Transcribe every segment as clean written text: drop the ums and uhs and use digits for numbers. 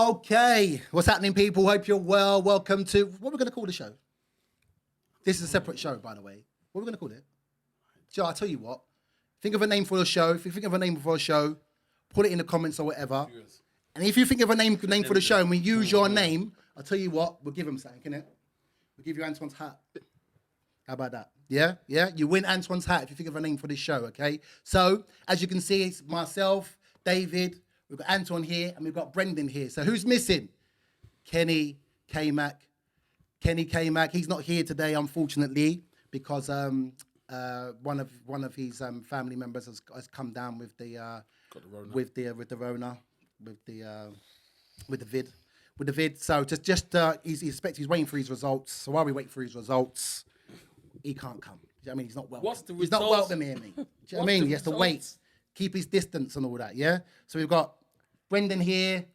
Okay, what's happening, people? Hope you're well. Welcome to what we're going to call the show. This is a separate show, by the way. What are we going to call it? Joe, I'll tell you what. Think of a name for the show. If you think of a name for a show, put it in the comments or whatever. Yes. And if you think of a name for the show and we use your name, I'll tell you what, we'll give him something, innit? We'll give you Antoine's hat. How about that? Yeah? Yeah? You win Antoine's hat if you think of a name for this show, okay? So, as you can see, it's myself, David, we've got Antoine here, and we've got Brendan here. So who's missing? Kenny K-Mac. Kenny K-Mac, he's not here today, unfortunately, because one of his family members has come down with the Rona. with the vid. So he's waiting for his results. So while we wait for his results, he can't come. Do you know what I mean? He's not welcome. What's the He's results? not welcome here, me. Do you know what I mean? He has to wait, keep his distance and all that. Yeah. So we've got Brendan here,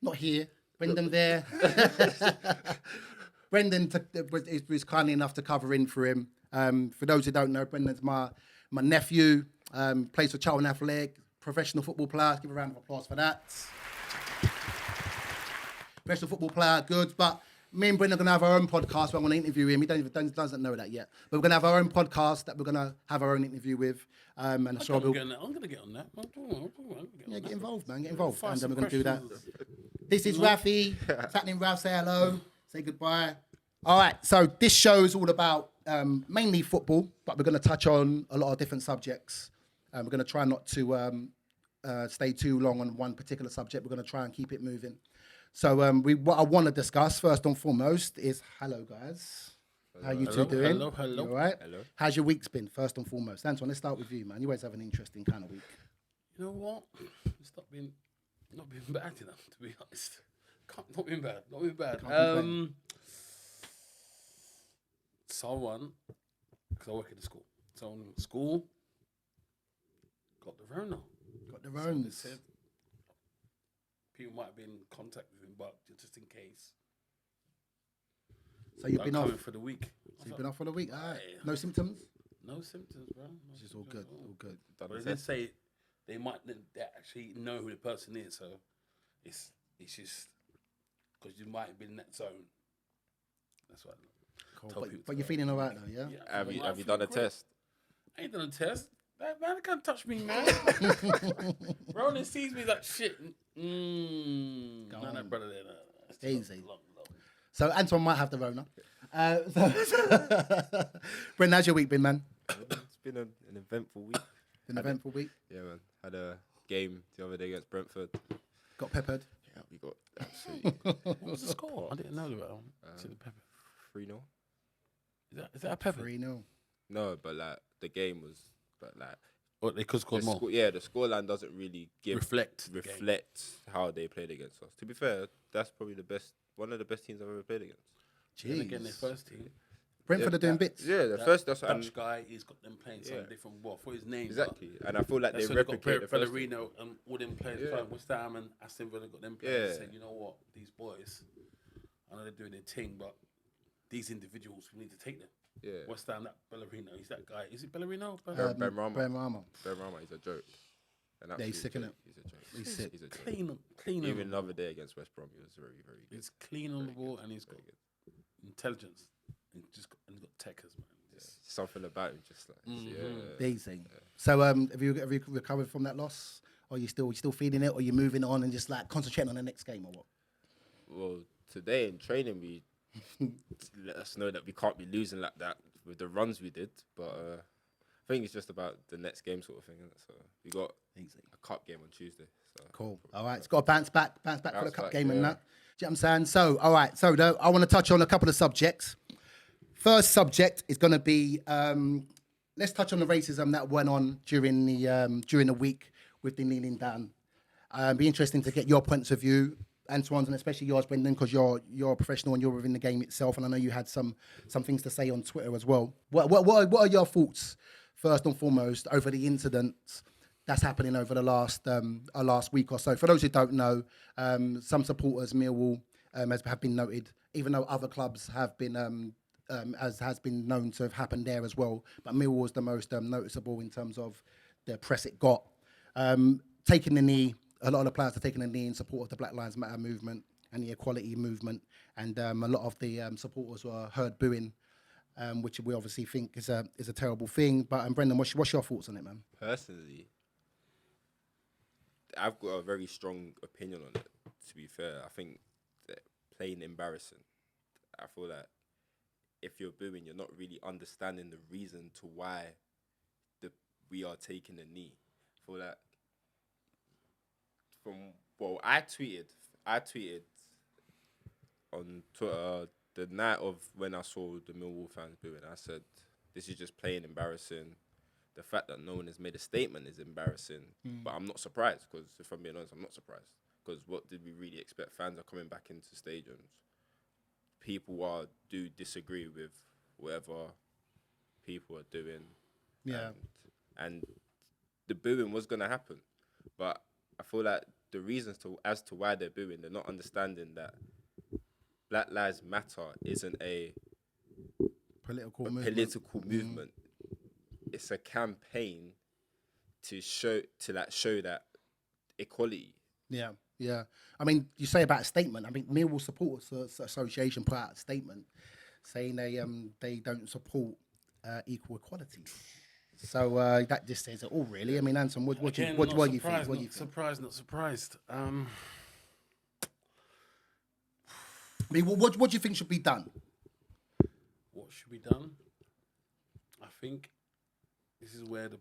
not here. Brendan there. Brendan was kindly enough to cover in for him. For those who don't know, Brendan's my nephew, plays for Charlton Athletic, professional football player. Give a round of applause for that. Professional football player, good. But me and Brendan are going to have our own podcast where I'm going to interview him. He doesn't know that yet. But we're going to have our own podcast that we're going to have our own interview with. And I'm sure I'm going to get on that. Get involved, man. Get involved. And then we're going to do that. This is Rafi. What's happening, Ralph? Say hello. Say goodbye. All right, so this show is all about mainly football, but we're going to touch on a lot of different subjects. We're going to try not to stay too long on one particular subject. We're going to try and keep it moving. So what I want to discuss first and foremost is, hello guys. How you two doing? Hello. You all right? Hello. How's your week's been, first and foremost? Antoine, let's start with you, man. You always have an interesting kind of week. You know what? It's not been bad enough, to be honest. Not been bad. Someone, because I work in the school, someone in school got the Rona. Got the Rona. They said people might have been in contact with him, but just in case. So you've been off for the week. So you've been off for the week. All right. No symptoms. No symptoms, bro. Which is all good. All good. But they did say they actually know who the person is, so it's just because you might have been in that zone. That's what. Cool. But you're feeling all right though, yeah? Have you done a test? I ain't done a test. That man can't touch me, man. Ronan sees me like shit. No, brother. Easy. So Antoine might have the Rona. Brendan, how's your week been, man? It's been an eventful week. Eventful week? Yeah, man. Had a game the other day against Brentford. Got peppered? Yeah, we got absolutely. What was the score? I didn't know about it. 3-0. Is that a pepper? 3-0. No, but like the game was, What they could score more. The scoreline doesn't really reflect how they played against us. To be fair, that's probably one of the best teams I've ever played against. And again, their first team. Brentford are doing bits. Yeah, the first Dutch guy, he's got them playing something different. For his name. Exactly, and I feel like they replicate the first. Bellerino and all them players playing West Ham and Aston Villa got them players. Saying, you know what, these boys, I know they're doing their thing, but these individuals, we need to take them. Yeah. West Ham, that Bellerino, he's that guy. Is it Bellerino? Ben Rama. Ben Rama. Ben Rama, he's a joke. Yeah, he's sick, innit? He's a joke. He's sick. He's a joke. Clean. Even the other day against West Brom, he was very, very good. He's clean on the ball and he's got intelligence. And he's got techers, man. Something about him, just like Easy. So have you recovered from that loss? Or you still feeling it, or you moving on and just like concentrating on the next game, or what? Well, today in training we let us know that we can't be losing like that with the runs we did, but I think it's just about the next game sort of thing. So we got a cup game on Tuesday. So cool. All right, it's got to bounce back for the cup game and that. Do you know what I'm saying? So, all right. So, I want to touch on a couple of subjects. First subject is going to be, let's touch on the racism that went on during the week with the kneeling down. Be interesting to get your points of view, Antoine's, and especially yours, Brendan, because you're a professional and you're within the game itself, and I know you had some things to say on Twitter as well. What are your thoughts, first and foremost, over the incident that's happening over the last week or so? For those who don't know, some supporters, Millwall, have been noted, even though other clubs have been, as has been known to have happened there as well. But Millwall was the most noticeable in terms of the press it got. Taking the knee, a lot of the players are taking the knee in support of the Black Lives Matter movement. and the equality movement, and a lot of the supporters were heard booing, which we obviously think is a terrible thing. But Brendan, what's your thoughts on it, man? Personally, I've got a very strong opinion on it. To be fair, I think that plain embarrassing. I feel that if you're booing, you're not really understanding the reason to why we are taking a knee. I feel that I tweeted on Twitter the night of when I saw the Millwall fans booing. I said, "This is just plain embarrassing. The fact that no one has made a statement is embarrassing." But I'm not surprised, because if I'm being honest, I'm not surprised, because what did we really expect? Fans are coming back into stadiums. People do disagree with whatever people are doing. Yeah. And the booing was going to happen. But I feel like the reasons as to why they're booing, they're not understanding that Black Lives Matter isn't a Political movement. It's a campaign to show that equality. Yeah, yeah. I mean, you say about a statement. I mean, Millwall Supporters Association put out a statement saying they don't support equal equality. So that just says it all, really. I mean, Anton, what do you think? What do you think? Not surprised. I mean, what do you think should be done? What should be done? I think this is where the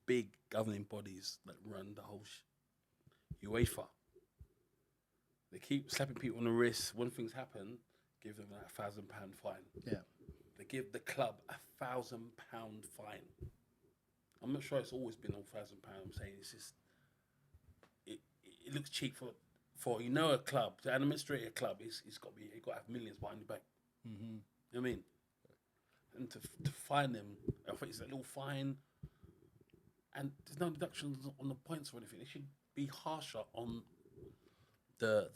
big governing bodies that run the whole UEFA, they keep slapping people on the wrist. When things happen, give them a £1,000 fine. Yeah. They give the club a £1,000 fine. I'm not sure it's always been on £1,000. I'm saying it's just it looks cheap for a club, to administrate a club. It's got to have millions behind the back. Mm-hmm. You know what I mean? And to fine them, I think it's a little fine, and there's no deductions on the points or anything. It should be harsher on the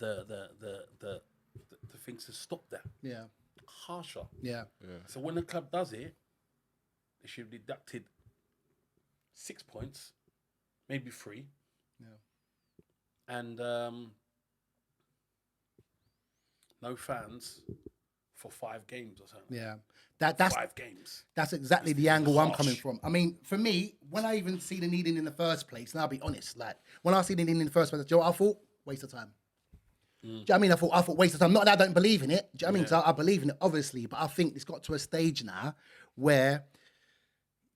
things to stop that. Yeah. Harsher. Yeah. So when the club does it, they should be deducted 6 points, maybe 3. Yeah. And no fans for 5 games or something. Yeah. That's 5 games. That's exactly the angle I'm coming from. I mean, for me, when I even see the need in the first place, and I'll be honest, like when I see the need in the first place, I thought waste of time. Do you know what I mean? I thought waste of time. Not that I don't believe in it. Do you know what I mean? So I believe in it, obviously, but I think it's got to a stage now where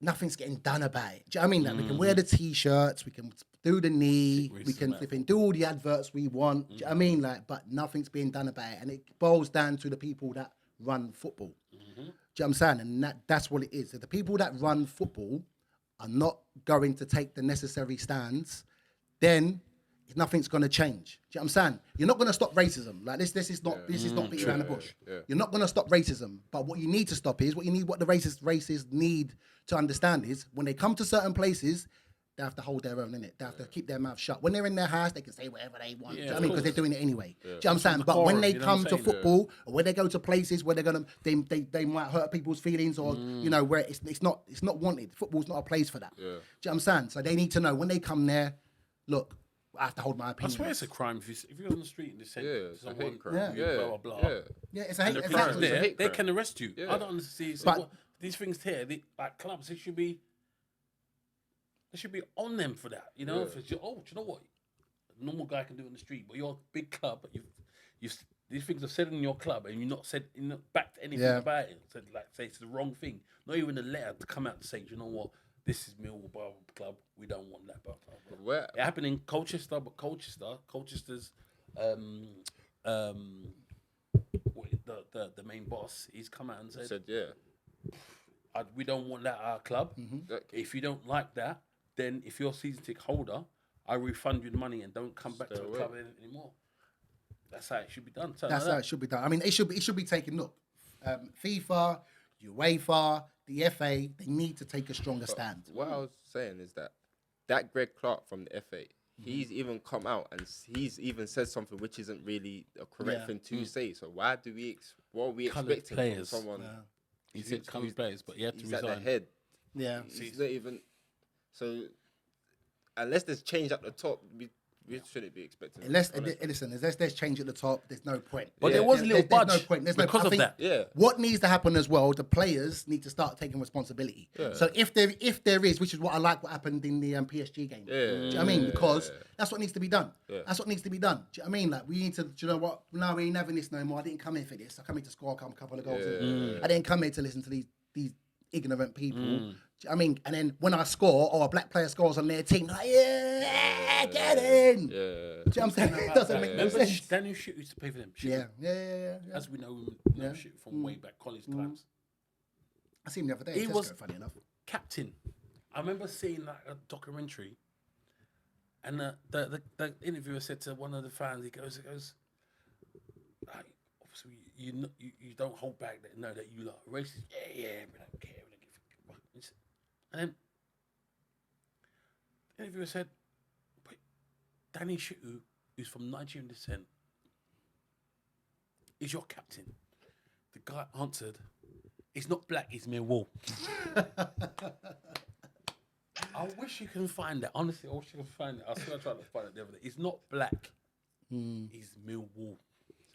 nothing's getting done about it. Do you know what I mean? Like we can wear the t-shirts, we can do the knee, we can flipping do all the adverts we want. Do you know what I mean? Like, but nothing's being done about it, and it boils down to the people that run football. Do you know what I'm saying? And that's what it is. If the people that run football are not going to take the necessary stands, then nothing's going to change. Do you know what I'm saying? You're not going to stop racism. Like this is not beating around the bush. Yeah. You're not going to stop racism. But what you need to stop is what the racists need to understand is when they come to certain places, they have to hold their own, innit? They have to keep their mouth shut. When they're in their house, they can say whatever they want. Do you know what I mean? Because they're doing it anyway. Do you know what I'm saying? But when they come to football, or when they go to places where they might hurt people's feelings, or you know, where it's not wanted. Football's not a place for that. Do you know what I'm saying? So they need to know when they come there, look, I have to hold my opinion. I swear it's a crime if you're on the street and they say it's a hate crime. blah blah blah. Yeah, it's a hate. And Exactly. they can arrest you. I don't understand. But these things here, like clubs, they should be on them for that. You know, do you know what? A normal guy can do it in the street, but you're a big club. These things are said in your club, and you're not backed anything about it. So, like, say it's the wrong thing. Not even a letter to come out and say, do you know what? This is Millwall Club. We don't want that. Blah, blah, blah. It happened in Colchester, but Colchester's the main boss, he's come out and said we don't want that at our club. If you don't like that, then if you're a season ticket holder, I refund you the money and don't come back to the club anymore. That's how it should be done. That's how it should be done. I mean, it should be taken. Look, FIFA, UEFA, the FA, they need to take a stronger stand. What I was saying is that Greg Clark from the FA, he's even come out and he's even said something which isn't really a correct thing to say. So why do what are we expecting from someone? He said coloured players, but he had to he's resign. At the head. Yeah. He's not even. So unless there's change at the top, We shouldn't be expecting. Listen, unless there's change at the top, there's no point. But there was a little budge There's no point. because of that. Yeah. What needs to happen as well, the players need to start taking responsibility. Yeah. So if there is, which is what I like what happened in the PSG game. Yeah. Do you know what I mean? Because that's what needs to be done. Yeah. That's what needs to be done. Do you know what I mean? Like, we need to, do you know what? No, we ain't having this no more. I didn't come here for this. I come here to score a couple of goals. I didn't come here to listen to these ignorant people. Do you know what I mean? And then when I score, or a black player scores on their team, like, yeah, get in. Yeah. Do you know what I'm saying? It doesn't make no sense. Daniel Shit used to play for them. Shit. Yeah. As we know, Shit from way back college times. I seen him the other day. He Tesco, was funny enough. captain. I remember seeing like a documentary, and the interviewer said to one of the fans, he goes, like, obviously you don't hold back that know that you like racist. Yeah, we don't care. We don't give a fuck. And then the interviewer said, but Danny Shitu, who's from Nigerian descent, is your captain. The guy answered, he's not black, he's Millwall. I wish you can find that. Honestly, I wish you can find it. I swear I tried to find it the other day. He's not black. He's Millwall.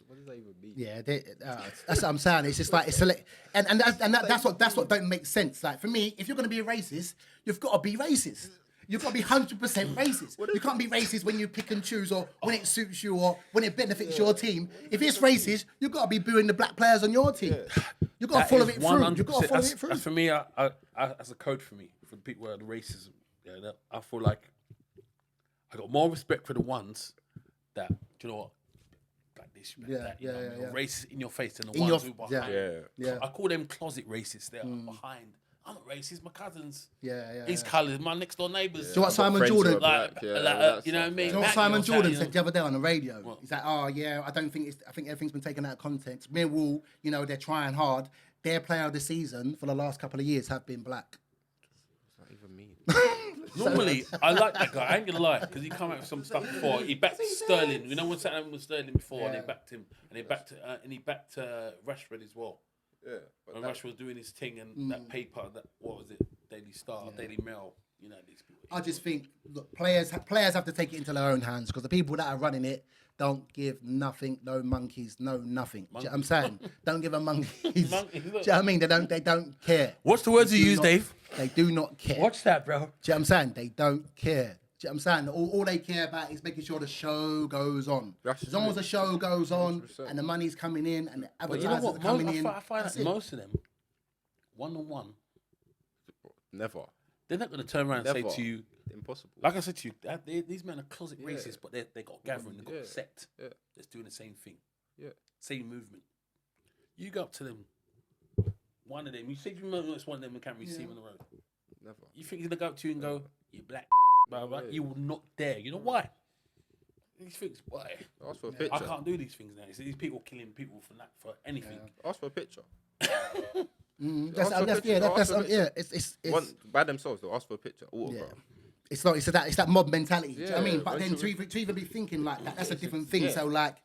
What does that even mean? Yeah, that's what I'm saying. It's just like it's that's what don't make sense. Like, for me, if you're gonna be a racist, you've got to be racist. You've got to be 100% racist. You can't be racist when you pick and choose, or when it suits you, or when it benefits your team. If it's racist, you've got to be booing the black players on your team. You've got to follow it through. You've got to follow it through. For me, I, as a coach, for the people who are the racism, I feel like I got more respect for the ones that, do you know what, like this, like that, racist in your face than the ones who are behind. I call them closet racists. They're behind. I'm not racist. My cousins. His colours. My next door neighbours. Do you know what Simon Jordan? You know what I mean? Do you know what Simon Jordan said the other day on the radio? What? He's like, I think everything's been taken out of context. Millwall, they're trying hard. Their player of the season for the last couple of years have been black. What does that even mean? Normally, I like that guy. I ain't gonna lie, because he come out with some stuff before. He backed Sterling. You know what's happened with Sterling before, and they backed him, and he backed Rashford as well. Yeah, when Rashford was doing his thing, and that paper, what was it, Daily Star, Daily Mail. These people. I just think, look, players have to take it into their own hands, because the people that are running it don't give nothing, no monkeys, no nothing. Do you know what I'm saying? Don't give a monkeys. Do you know what I mean? They don't care. What's the words you use, Dave? They do not care. Watch that, bro. Do you know what I'm saying? They don't care. Do you know what I'm saying? All they care about is making sure the show goes on. As long as the show goes on 100%. And the money's coming in and the advertisers are coming in. I find that most of them, one-on-one, never. They're not going to turn around and say to you, impossible. Like I said to you, these men are closet racists, but they got gathering, they got a sect that's doing the same thing, same movement. You go up to them, one of them, you say you know it's one of them we can't really see on the road. Never. You think he's going to go up to you and go, you're black, blah, blah. You will not dare. You know why? These things, why? Ask for a picture. I can't do these things now. It's these people killing people for anything. Ask for a picture. It's by themselves. They'll ask for a picture. Autograph. Yeah. It's that mob mentality. Yeah, do you know what I mean? But then to even be thinking like that, that's a different thing. So like,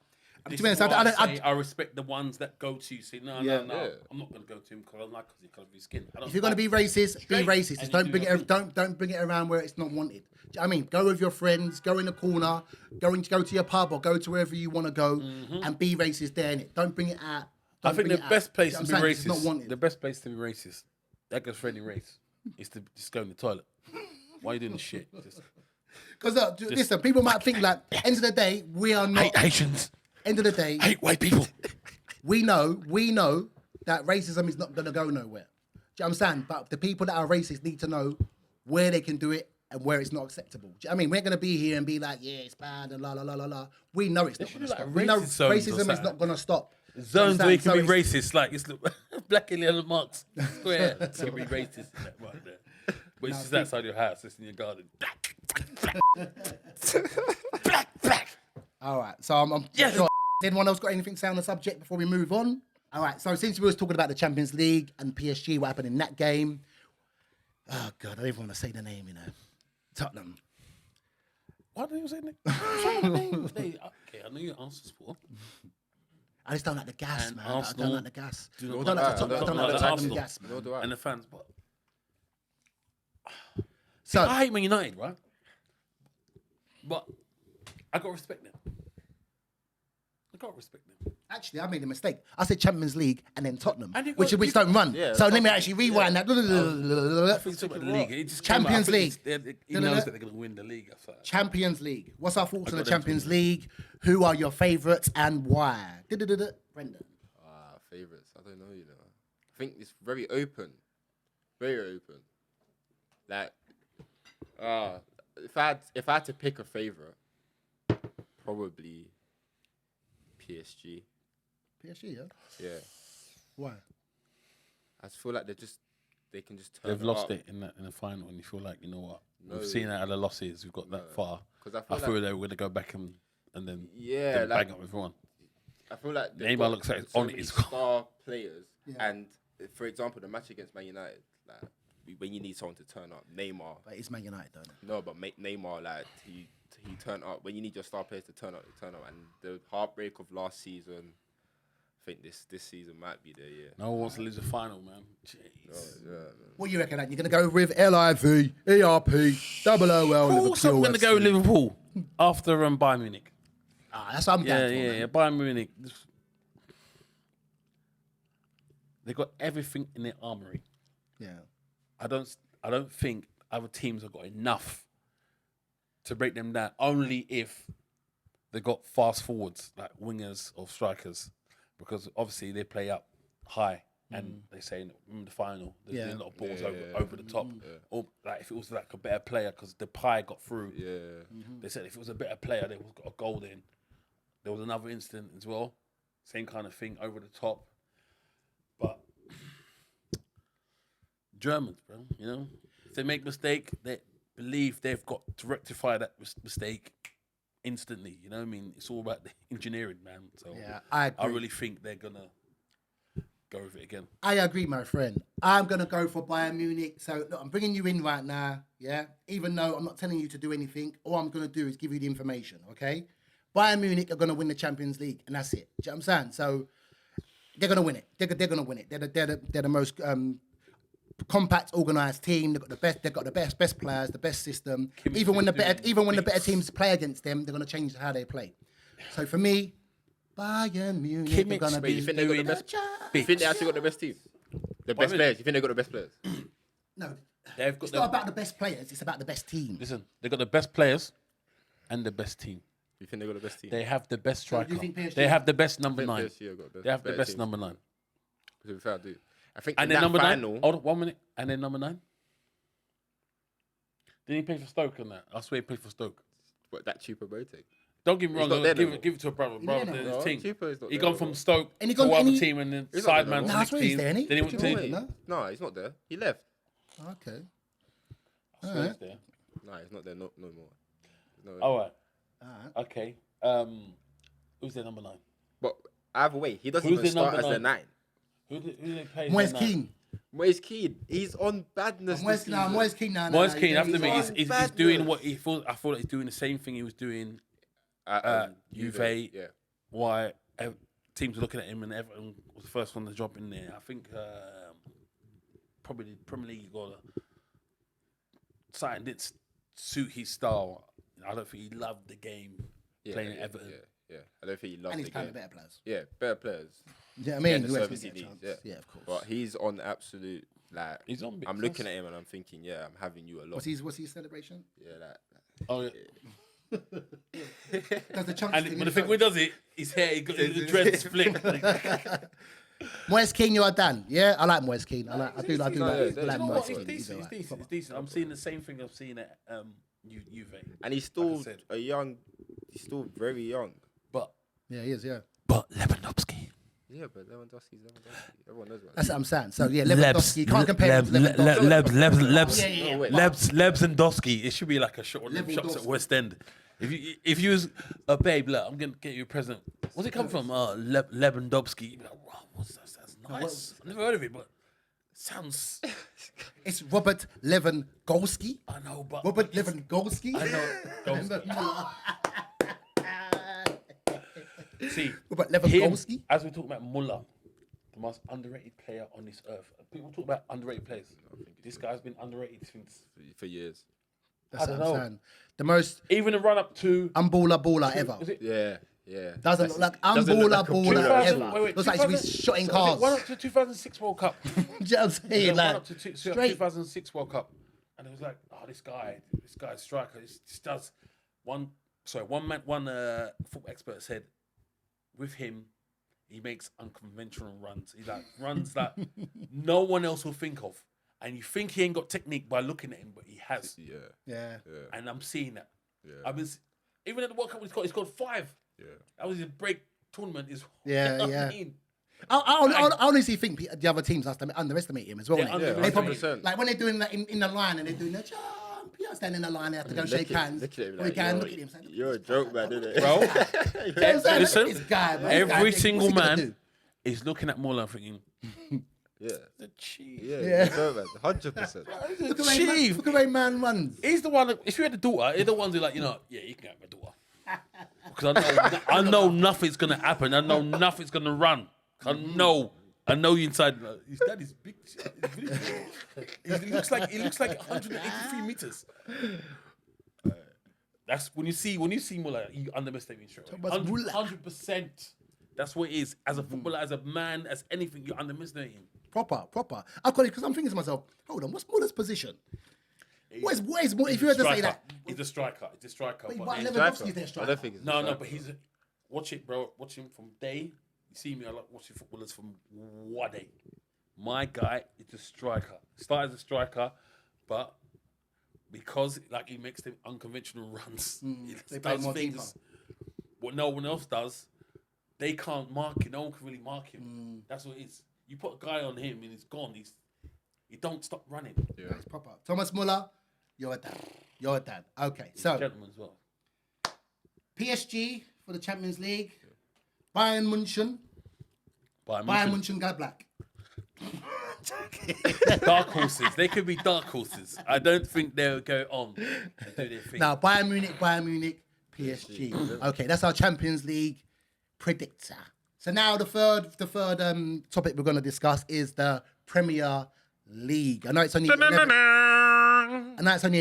to be honest, I respect the ones that go to you. Say no, I'm not going to go to him because I like because of his skin. If you're going to be racist, be racist. Just don't bring it around where it's not wanted. Do you know what I mean? Go with your friends. Go in the corner. Go to your pub or go to wherever you want to go and be racist there. Innit? Don't bring it out. I think the best place to be racist, the best place to be racist, that goes for any race, is to just go in the toilet. Why are you doing this shit? Because listen, people might think like, end of the day, we are not hate Haitians. End of the day, hate white people. We know that racism is not going to go nowhere. Do you know what I'm saying? But the people that are racist need to know where they can do it and where it's not acceptable. Do you know what I mean? We're going to be here and be like, yeah, it's bad and la la la la la. We know it's not going to stop. We know racism is not going to stop. Zones where you can be racist, like it's black and yellow marks square. You can be racist in that right there. But it's just outside your house, it's in your garden. Black. All right, so I'm sure. Anyone else got anything to say on the subject before we move on? All right, so since we was talking about the Champions League and PSG, what happened in that game? Oh God, I don't even want to say the name, Tottenham. Why don't you say the name? Okay, I know your answers for. I just don't like the gas, man. I don't like the gas. I don't like the Tottenham gas, man. And the fans, but so I hate Man United, right? But I got to respect them. Actually, I made a mistake. I said Champions League and then Tottenham, And you got- which you- don't run. Yeah, so let me actually rewind that. I think it's about the league. It just came out. I Champions think League. he knows that they're going to win the league. I thought. Champions League. What's our thoughts on the got them Champions to League? Who are your favourites and why? Brendan. Favorites. I don't know. I think it's very open. Very open. Like, if I had to pick a favorite, probably PSG. PSG, yeah. Yeah. Why? I just feel like they can just turn. They've it lost up. it in the final, and you feel like, you know what? No. We've seen out of the losses. We've got that far. Because I feel they were going to go back and then like, bang up everyone. I feel like Neymar got looks like so on many his star players, Yeah. and for example, the match against Man United, like when you need someone to turn up, Neymar. But it's Man United, don't it? No, but Neymar, like he turned up when you need your star players to turn up, and the heartbreak of last season. I think this season might be there. Yeah. No one wants to lose the final, man. Jeez. Yeah, man. What do you reckon? You're going to go with LIV, ERP, double OL, Of course, I'm going to go with Liverpool after Bayern Munich. That's what I'm down for, man. Yeah. Bayern Munich. They got everything in their armory. Yeah. I don't think other teams have got enough to break them down. Only if they got fast forwards like wingers or strikers, because obviously they play up high and they say in the final there's been a lot of balls over the top. Or like if it was like a better player, because the pie got through. Yeah. They said if it was a better player, they would have got a goal in. There was another incident as well, same kind of thing over the top. But Germans, bro, if they make mistake, they believe they've got to rectify that mistake instantly. You know what I mean? It's all about the engineering, man. So Yeah, I agree. really think they're gonna go with it again. I agree, my friend. I'm going to go for Bayern Munich. So look, I'm bringing you in right now, yeah? Even though I'm not telling you to do anything, all I'm going to do is give you the information, okay? Bayern Munich are going to win the Champions League, and that's it. Do you know what I'm saying? So they're going to win it. They're going to win it. They're the most compact, organised team. They've got the best players, the best system. Even when the better teams play against them, they're going to change how they play. So for me, Bayern Munich are going to be. You think they got the best? You think they actually got the best team? The best players? You think they got the best players? No, They've got it's not about the best players. It's about the best team. Listen, they got the best players and the best team. You think they got the best team? They have the best striker. do you think PSG They have the best number think 9. PSG have got the They have the better best teams. number 9. To be fair, I do. I think And in then that number final, 9. Hold on, 1 minute. And then number 9. Didn't he play for Stoke on that? I swear he played for Stoke. what that cheaper Boateng? Don't get me wrong. not there Give no it to a brother. there Brother, no his team. Cheaper is not He there gone no from more. Stoke And he to gone- other and he- team and then He's not side there man no to more. next No, I swear he's team. there, ain't he? Then he went What do you to. mean? No? No, he's not there. He left. Okay. I swear he's there. No, he's not there. No more. No, All right. Alright. Okay. Who's their number 9? But either way, he doesn't Who's even the start as number the 9. Who do they play? Moise as their 9? Keane. Moise Keane, he's on badness. Moise this Keane now. season. Moise Keane, I have to he's admit, on. he's badness. doing what he thought. I thought he's doing the same thing he was doing Juve. Yeah. Why teams are looking at him, and Everton was the first one to drop in there. I think probably the Premier League got something that suit his style. I don't think he loved the game playing at Everton. Yeah. I don't think he loves And he's the playing game. the better players. Yeah, better players. Yeah, I mean, the who else service can he get a needs. chance? Yeah. Yeah, of course. But he's on absolute like. He's on big I'm class. looking at him and I'm thinking, yeah, I'm having you a lot. What's his celebration? Yeah, like. Oh yeah. Does the chunks But the thing when he does it, his hair, he got the dreads flick. Moise Keane, you are done. Yeah, I like Moise Keane. I do like You Moise know what? Keane. He's decent. alright. He's decent. I'm seeing the same thing I've seen at Juve. And he's still said. he's still very young. But Yeah, he is. Yeah, Lewandowski. Yeah, but Lewandowski's. Everyone knows about that's what I'm saying. So yeah, Lewandowski. You can't compare him to Lewandowski. Lebsandowski. It should be like a shot on them shops at Lewandowski. West End. If you was a babe, look, I'm gonna get you a present. Where's it come from? Lewandowski. You'd be like, wow, what's that? That's nice. I've never heard of it, but it sounds. It's Robert Lewandowski. I know, but Robert Lewandowski. I know. See, Robert him, Lewandowski. as we talk about Muller, the most underrated player on this earth. People talk about underrated players. This guy's been underrated since for years. That's I what don't I'm know. saying. The most Even the run up to unballer ever. is it Yeah. Doesn't look like doesn't look like a unballer 2000 ever. wait, Looks like he's been shot in so cars. One up to 2006 World Cup. Do you know what I'm saying? Yeah, one Like, up to straight. 2006 World Cup, and it was like, oh, this guy's striker. This does one. Sorry, one football expert said, with him, he makes unconventional runs. He like runs that no one else will think of, and you think he ain't got technique by looking at him, but he has. Yeah. And I'm seeing that. Yeah. I was even at the World Cup, he scored 5. Yeah. That was his break tournament. Yeah, you know what yeah. I mean? I honestly think the other teams underestimate him as well. Yeah, innit? yeah, They probably 100%. like when they're doing that in the line and they're doing the standing in the line, they have to go shake hands. Look at him. Or Like, you can look at him. You're a joke, man, isn't it? Bro, listen, this guy, man, every what's single he gonna man do? is looking at Muller thinking, Yeah. the chief. Yeah. Yeah. You're a joke, man. 100%. Look at the way Chief. look at the way man runs. He's the one. If you had a daughter, he's the ones who like, you know, yeah, you can have my daughter. Because I know nothing's gonna happen. I know nothing's gonna run. I know you inside. His dad is big. He looks like 183 meters. That's when you see Muller, you underestimate him straight away. Thomas Muller. 100%. That's what it is. As a footballer, as a man, as anything, you underestimate him. Proper. I've got it because I'm thinking to myself, hold on, what's Muller's position? What is if you had to say that? He's a striker. But But Lewandowski's their I striker. don't think it's no, but he's watch it, bro. Watch him from day. You see me, I like watching footballers from one day. My guy is a striker. Started as a striker, but because like he makes them unconventional runs, he they play does more things what no one else does. They can't mark him. No one can really mark him. That's what it is. You put a guy on him and he's gone. He don't stop running. Yeah. It's proper. Thomas Muller, you're a dad. Okay, so Gentlemen as well. PSG for the Champions League. Bayern München. Bayern Bayern München. München go black. Dark horses. They could be dark horses. I don't think they'll go on and do their thing. Now Bayern Munich, PSG. Okay, that's our Champions League predictor. So now the third topic we're going to discuss is the Premier League. I know it's only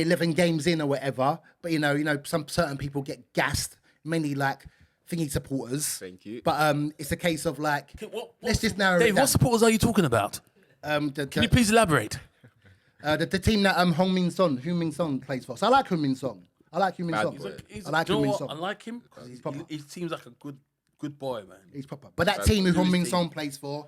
11 games in or whatever, but you know, some certain people get gassed, mainly like thingy supporters. Thank you. But it's a case of like, let's just narrow Dave, it down. what supporters are you talking about? Can you please elaborate? The team that Heung-min Son plays for. So I like Heung-min Son. I like Heung-min Son. boy. I like Do you know Heung-min what? Son. I like him because he seems like a good boy, man. He's proper. But that team who Who's Heung-min team? Son plays for,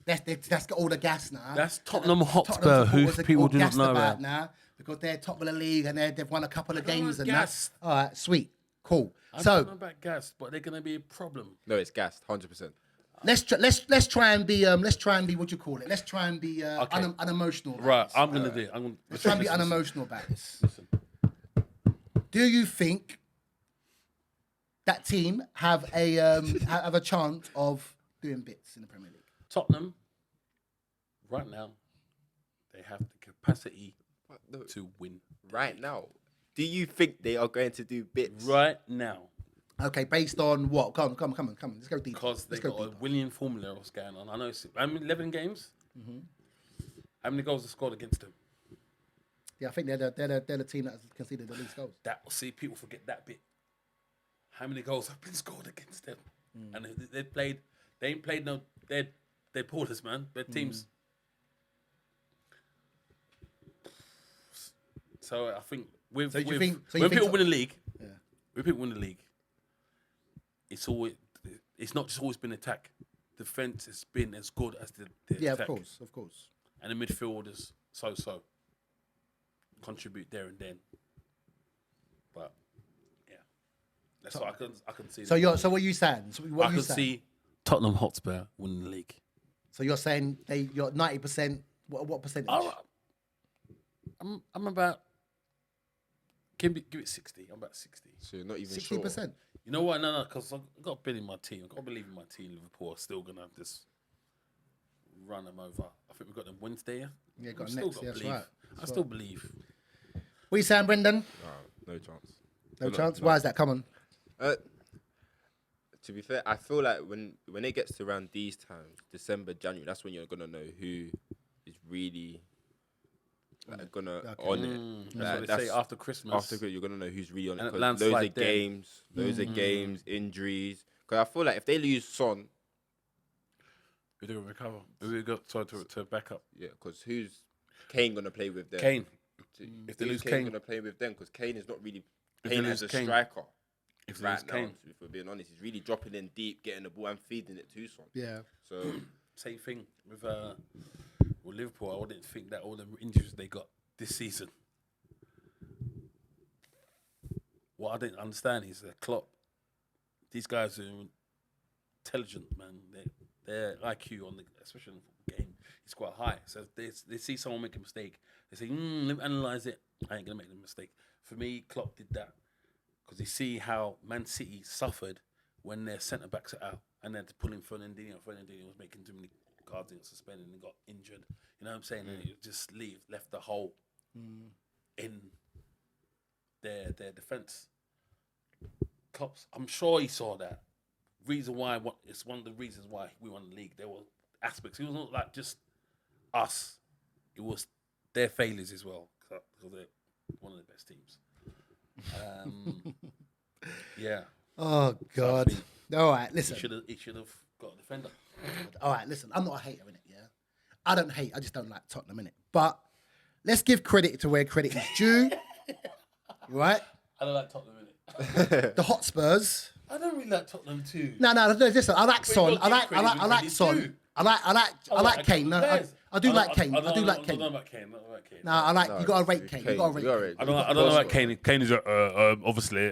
that's got all the gas now. That's Tottenham Hotspur, Tottenham who supporters are people all do not gassed know about about. now because they're top of the league and they've won a couple of games and gassed. that. All right, sweet, cool. I don't So know about gas, but they're gonna be a problem. No, it's gassed. 100%. let's try and be what do you call it? Let's try and be unemotional. About Right, this. I'm gonna do it. Let's try and be unemotional about this. Listen. Do you think that team have a chance of doing bits in the Premier League? Tottenham, right now, they have the capacity to win. Right now, do you think they are going to do bits? Right now, Okay, based on what? Come on. Let's go deep. because they Let's go got a deeper. winning formula of what's going on. I know it's 11 games. How many goals are scored against them? Yeah, I think they're the team that has conceded the least goals. See, people forget that bit. How many goals have been scored against them? And they ain't played no. They're porters, man. They're teams. So I think when people win the league, when people win the league, it's not just always been attack. Defense has been as good as the attack. Of course. And the midfielders so contribute there and then. But yeah, that's what I can see. So what are you saying? So what I are you can saying? see Tottenham Hotspur winning the league. So you're saying you're 90%. What percentage? I'm about. Give it 60. I'm about 60. So you're not even sure. 60%. You know what? No, because I've got a bit in my team. I've got to believe in my team. Liverpool are still gonna just run them over. I think we've got them Wednesday. Yeah, got Still next. got Yeah, to that's believe. right. I still believe. What are you saying, Brendan? No chance. No chance. Why is that? Come on. To be fair, I feel like when it gets to around these times, December, January, that's when you're gonna know who is really gonna on it. That's what they say after Christmas. After you're gonna know who's really on it And because loads of games, injuries. Because I feel like if they lose Son, who's going to recover? Who got to back up? Yeah, because who's Kane gonna play with them? Kane. If they lose Kane Kane, gonna play with them because Kane is not really If playing they as a lose Kane. striker. if they Right lose now, Kane, if we're being honest, he's really dropping in deep, getting the ball and feeding it to Son. Yeah. So same thing with Liverpool. I wouldn't think that all the injuries they got this season. What I didn't understand is that Klopp. These guys are intelligent, man. Their IQ on the, especially in the football game, is quite high. So they see someone make a mistake, they say, let me analyze it. I ain't gonna make the mistake. For me, Klopp did that because they see how Man City suffered when their centre backs are out, and then to pull in Fernandinho. Fernandinho was making too many cards and suspended and got injured. You know what I'm saying? And it just left the hole in their defence. Klopp's, I'm sure he saw that. It's one of the reasons why we won the league. There were aspects. It was not like just us. It was their failures as well. Because they're one of the best teams. Yeah. Oh God. So All right, listen. He should have got a defender. All right, listen. I'm not a hater in it. Yeah. I don't hate. I just don't like Tottenham in it. But let's give credit to where credit is due. Right. I don't like Tottenham in it. The Hotspurs. I don't really like Tottenham too. No. Listen, I like Son. I like Son. do. I like Kane. No, I do like Kane. I do like Kane. I don't like Kane. No, I like. You gotta rate Kane. You gotta rate Kane. I don't know about Kane. Kane is obviously.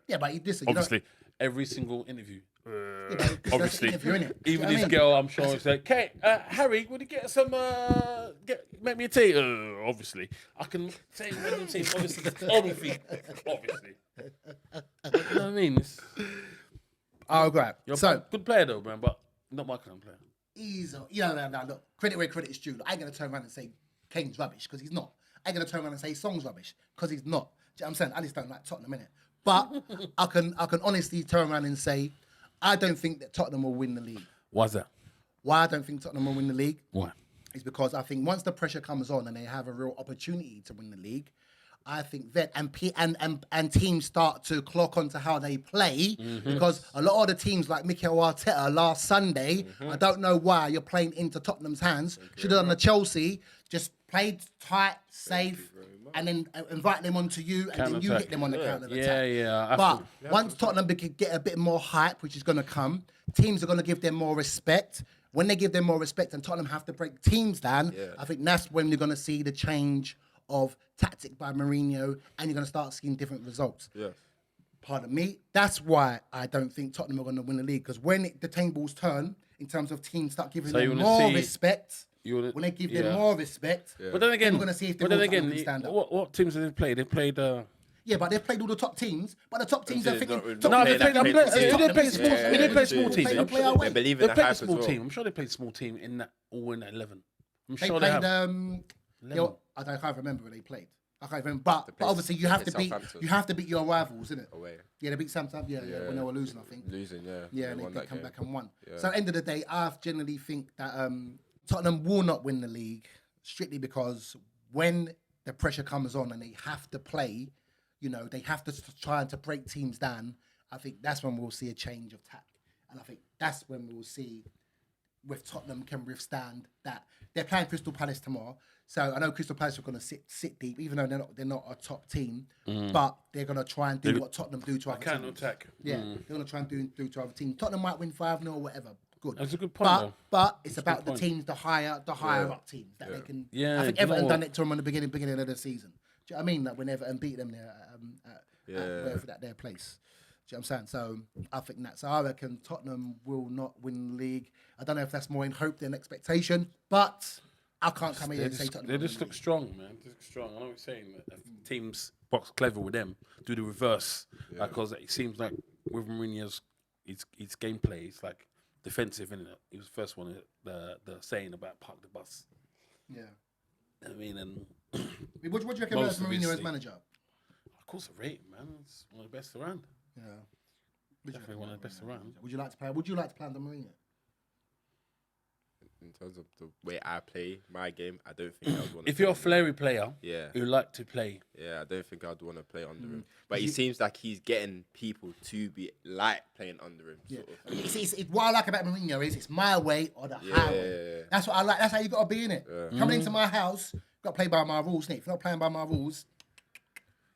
Yeah, but listen. Obviously, every single interview. Obviously, even this girl, I'm sure, is like, "Kate, Harry, would you get some? Make me a tea." Obviously, I can say random things. Obviously, anything. Obviously, you know what I mean? Oh, great. You're So a good player though, man, but not my kind of player. easy. No. Look, credit where credit is due. Look, I ain't gonna turn around and say Kane's rubbish because he's not. I ain't gonna turn around and say Song's rubbish because he's not. Do you know what I'm saying? I just don't like Tottenham in it. But I can honestly turn around and say I don't think that Tottenham will win the league. Why's that? Why I don't think Tottenham will win the league? Why? Is because I think once the pressure comes on and they have a real opportunity to win the league, I think that and teams start to clock onto how they play because a lot of the teams like Mikel Arteta last Sunday, I don't know why you're playing into Tottenham's hands. Should have done the Chelsea, just played tight, safe, and then invite them onto you, and then you hit them on the counter attack. Yeah. But once Tottenham can get a bit more hype, which is going to come, teams are going to give them more respect. When they give them more respect and Tottenham have to break teams down, I think that's when you're going to see the change of tactic by Mourinho, and you're going to start seeing different results. Yeah. Pardon me. That's why I don't think Tottenham are going to win the league, because when the tables turn in terms of teams start giving them more respect, when they give them more respect, but then again, we're going to see if can stand up. What teams have they played? They played. Yeah, but they've played all the top teams. But the top teams are thinking. They played small teams. They play away. They believe They in the played hype a as small well. team. I'm sure they played a small team in that 11. I'm They sure they played. have. I can't remember where they played. I can't remember. But obviously you have to beat your rivals, innit? Away. Yeah, they beat Southampton. Yeah, when they were losing, I think. Yeah, and they come back and won. Yeah. So at the end of the day, I generally think that Tottenham will not win the league strictly because when the pressure comes on and they have to play, they have to try to break teams down. I think that's when we'll see a change of tack. And I think that's when we'll see if Tottenham can withstand that. They're playing Crystal Palace tomorrow. So I know Crystal Palace are going to sit deep, even though they're not a top team. But they're going to try and do what Tottenham do to other teams. Counter-attack. Yeah, they're going to try and do to other teams. Tottenham might win 5-0 or whatever. Good. That's a good point. But it's about the teams, the higher up teams that they can. Yeah, I think Everton done it to them on the beginning of the season. Do you know what I mean? Like when Everton beat them there at their place. Do you know what I'm saying? So I think that's. I reckon Tottenham will not win the league. I don't know if that's more in hope than expectation, but I can't come here and say Tottenham. They just look strong, man. They look strong. I know what you're saying. If teams box clever with them, do the reverse, because it seems like with Mourinho's his gameplay, it's like defensive, isn't it? He was the first one, the saying about park the bus. Yeah. I mean, and what do you reckon about Mourinho as manager? Of course, I rate him, man. It's one of the best around. Yeah. Definitely one of the best around. Would you like to play? Would you like to play under Mourinho? in terms of the way I play my game, I don't think I would want to. If you're a flary player, Yeah. who like to play, Yeah, I don't think I'd want to play under him. But he seems like he's getting people to be like playing under him. Sort of. It's what I like about Mourinho is it's my way or the highway. Yeah. That's what I like. That's how you got to be in it. Coming into my house, got to play by my rules, Nick. If you're not playing by my rules,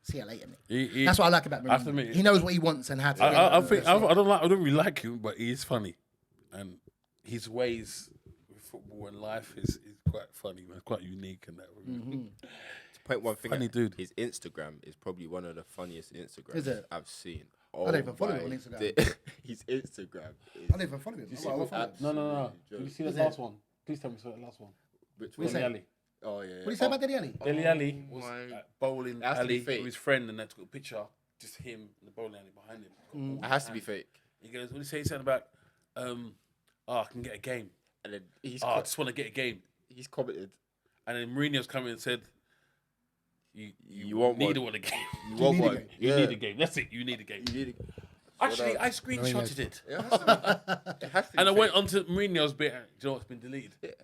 see you later, Nick. That's what I like about Mourinho. He knows what he wants and how to. I don't really like him, but he is funny, and his ways with football and life is quite funny, man. Quite unique and that. To point one thing, Funny dude. His Instagram is probably one of the funniest Instagrams Is it? I've seen. I don't even follow him on Instagram. His Instagram I don't even follow him. No. Did you see the last one? Please tell me the last one. Which What one? you say? Ali. Oh yeah. What do you say about Dele Alli? Dele Alli was my- at bowling It has to be alley fake. with his friend, and they took a picture, just him in the bowling alley behind him. It has to be fake. He goes, what did he say? He said about, I can get a game. And then I just want to get a game. he's commented. And then Mourinho's come in and said, you want need one. a game. You want need a one? game. You need a game. That's it. You need a game. You need a Actually, I screenshotted it. It has to be And I fake. went onto Mourinho's bit. Do you know what's been deleted? It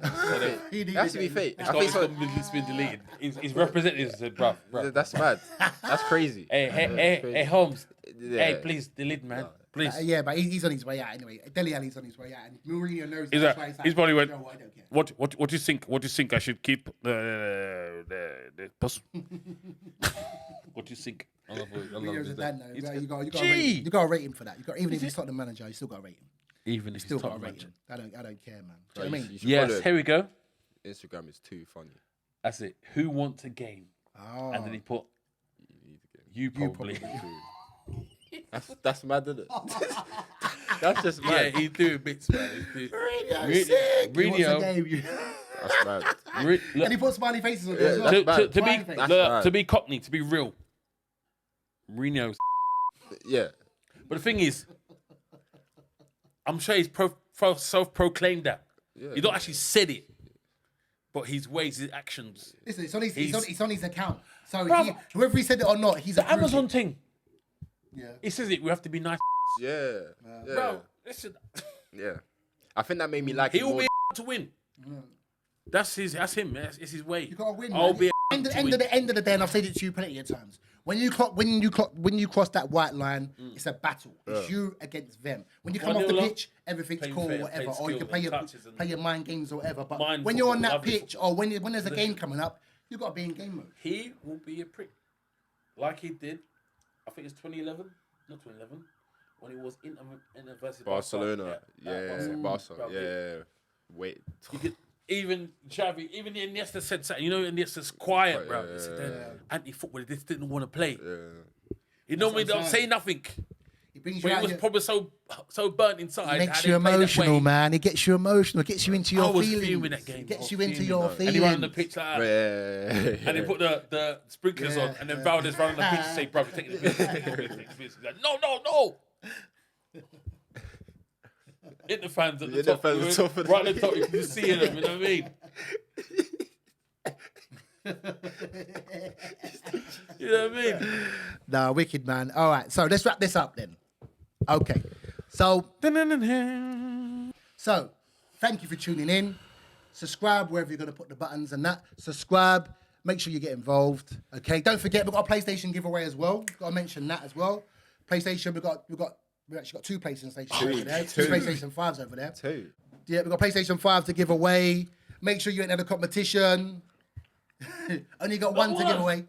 has to be fake. It's I think so. it's been deleted. His representative said, bruv. That's mad. That's crazy. Hey, Holmes. Yeah. Hey, please delete, man. Please. Yeah, but he's on his way out anyway. Dele Alli's on his way out, and Mourinho knows He's that's like- why he's probably went, "No, I don't care." What do you think? What do you think I should keep the person? What do you think? I love Mourinho's a it. dad now. He's- You got to Gee! rate. You got to rate him for that. Even if he's not the manager, you still got to rate him. Even if Still he's got top to rate manager. him. I don't care, man. Do you know what I mean? You should Yes, follow here we go. Instagram is too funny. That's it. Who wants a game? Oh. And then he put, You need to get you probably. That's mad, isn't it? That's just mad. Yeah, he's doing bits, man. Mourinho's sick. He wants a Mourinho. game. That's mad. And he put smiley faces on there as Yeah, well. that's bad. To be Cockney, to be real, Mourinho's. Yeah. But the thing is, I'm sure he's self-proclaimed that. Yeah. He not actually said it, but his ways, his actions. Listen, it's on his account. So Bruv. whoever he said it or not, he's The approved Amazon it. thing. Yeah. He says it. We have to be nice, Yeah. Yeah. bro. Listen, Yeah. I think that made me like he him will more. be to win. That's him. It's his way. You gotta win. I'll Man. be End to of win. the end of the day, and I've said it to you plenty of times. When you cross that white line, it's a battle. It's you against them. When you come off the 1-0 pitch, everything's playing cool, fair, whatever, playing or you can skill and play touches and your mind games or whatever. But mind when you're on football, that lovely pitch, or when there's a game coming up, you gotta be in game mode. He will be a prick, like he did. I think it's 2011, not 2011, when he was in versus Barcelona. Barca. Barca. Bro, Yeah. Wait. You could, even Xavi, even Iniesta said something. You know, Iniesta's quiet, bro. Yeah, He said, anti-football, they just didn't want to play. Yeah. He normally what I'm don't say nothing. He brings But you he out. was probably so burnt inside. It makes how you they play that emotional, way. man. It gets you emotional. It gets you into your I was feelings. fuming that game. It I gets was you into fuming, your man. feelings. And he ran on the pitch like that. Yeah. And he put the sprinklers on, and then Valdez ran on the pitch to say, "Bro, take the piss, take the piss, take the piss." He's like, no. Hit the fans at the top. Right at the top, you can just see them. You know what I mean? You know what I mean? Nah, wicked, man. All right, so let's wrap this up then. Okay, so thank you for tuning in. Subscribe wherever you're going to put the buttons and that. Subscribe. Make sure you get involved. Okay, don't forget we've got a PlayStation giveaway as well. Got to mention that as well. PlayStation, we've actually got two PlayStation stations over there. Two PlayStation 5s over there. Two. Yeah, we've got PlayStation 5 to give away. Make sure you enter the competition. Only got one to give away.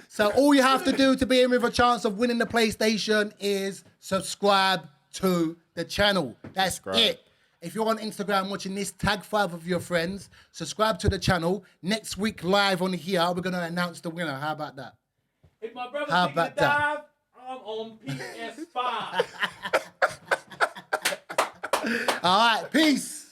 So all you have to do to be in with a chance of winning the PlayStation is subscribe to the channel. That's it. If you're on Instagram watching this, tag 5 of your friends. Subscribe to the channel. Next week live on here, we're going to announce the winner. How about that? If my brother How taking a about that? dive, I'm on PS5. All right, peace.